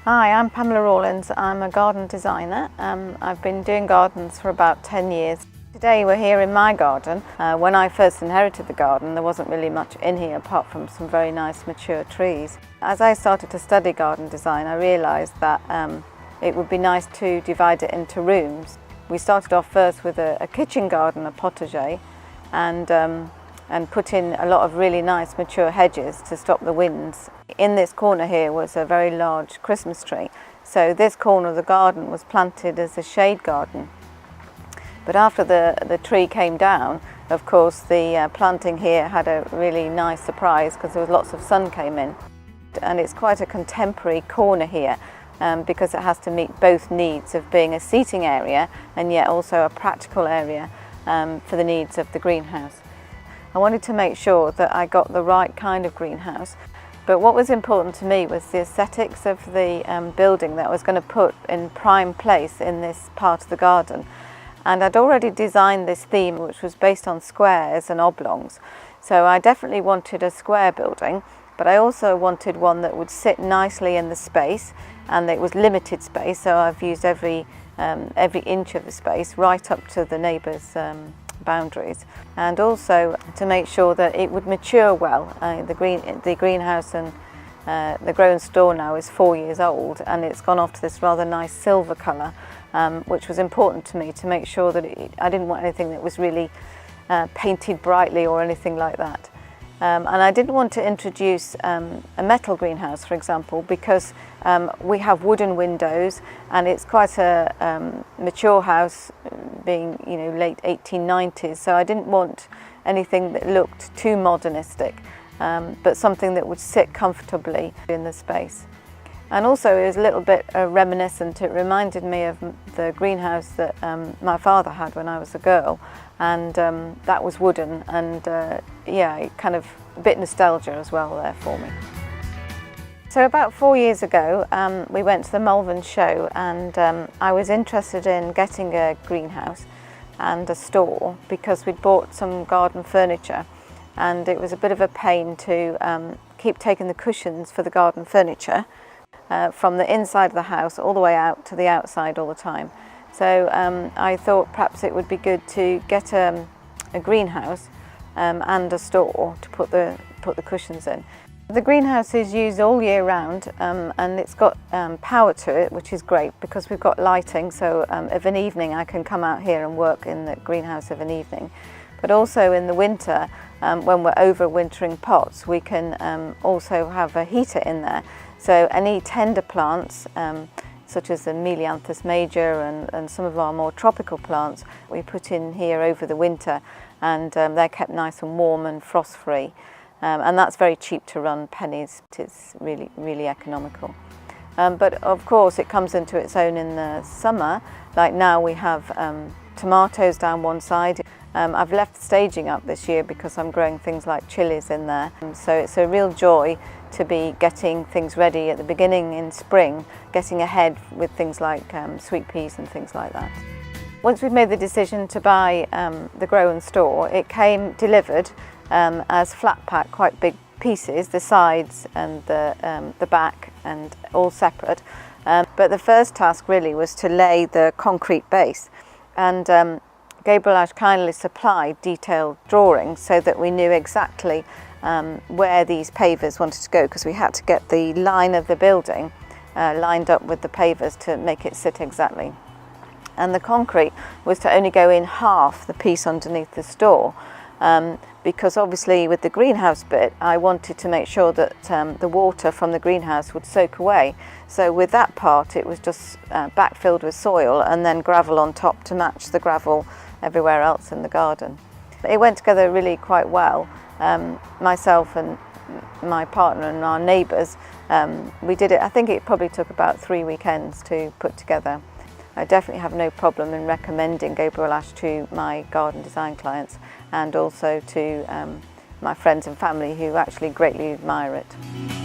Hi, I'm Pamela Rawlins. I'm a garden designer. I've been doing gardens for about 10 years. Today we're here in my garden. When I first inherited the garden, there wasn't really much in here apart from some very nice mature trees. As I started to study garden design, I realised that it would be nice to divide it into rooms. We started off first with a kitchen garden, a potager, and put in a lot of really nice mature hedges to stop the winds. In this corner here was a very large Christmas tree, so this corner of the garden was planted as a shade garden. But after the tree came down, of course the planting here had a really nice surprise because there was lots of sun came in. And it's quite a contemporary corner here because it has to meet both needs of being a seating area and yet also a practical area for the needs of the greenhouse. I wanted to make sure that I got the right kind of greenhouse, but what was important to me was the aesthetics of the building that I was going to put in prime place in this part of the garden. And I'd already designed this theme which was based on squares and oblongs, so I definitely wanted a square building, but I also wanted one that would sit nicely in the space, and it was limited space, so I've used every inch of the space right up to the neighbours' boundaries, and also to make sure that it would mature well. The greenhouse and the grow and store now is 4 years old, and it's gone off to this rather nice silver colour, which was important to me to make sure that I didn't want anything that was really painted brightly or anything like that. And I didn't want to introduce a metal greenhouse, for example, because we have wooden windows and it's quite a mature house, being late 1890s, so I didn't want anything that looked too modernistic, but something that would sit comfortably in the space. And also it was a little bit reminiscent. It reminded me of the greenhouse that my father had when I was a girl, and that was wooden, and yeah, kind of a bit nostalgia as well there for me. So about 4 years ago we went to the Malvern show, and I was interested in getting a greenhouse and a store because we'd bought some garden furniture, and it was a bit of a pain to keep taking the cushions for the garden furniture from the inside of the house all the way out to the outside all the time. So I thought perhaps it would be good to get a greenhouse and a store to put the cushions in. The greenhouse is used all year round, and it's got power to it, which is great because we've got lighting, so of an evening I can come out here and work in the greenhouse of an evening. But also in the winter, when we're overwintering pots, we can also have a heater in there. So any tender plants, such as the Melianthus major and some of our more tropical plants, we put in here over the winter, and they're kept nice and warm and frost-free. And that's very cheap to run, pennies. It's really, really economical. But of course it comes into its own in the summer. Like now we have tomatoes down one side. I've left staging up this year because I'm growing things like chilies in there. So it's a real joy to be getting things ready at the beginning in spring, getting ahead with things like sweet peas and things like that. Once we've made the decision to buy the grow and store, it came delivered as flat pack, quite big pieces, the sides and the back, and all separate. But the first task really was to lay the concrete base, and Gabriel kindly supplied detailed drawings so that we knew exactly where these pavers wanted to go, because we had to get the line of the building lined up with the pavers to make it sit exactly. And the concrete was to only go in half the piece underneath the store, because obviously with the greenhouse bit I wanted to make sure that the water from the greenhouse would soak away. So with that part it was just backfilled with soil and then gravel on top to match the gravel everywhere else in the garden. It went together really quite well. Myself and my partner and our neighbours, we did it, I think it probably took about 3 weekends to put together. I definitely have no problem in recommending Gabriel Ash to my garden design clients, and also to my friends and family who actually greatly admire it.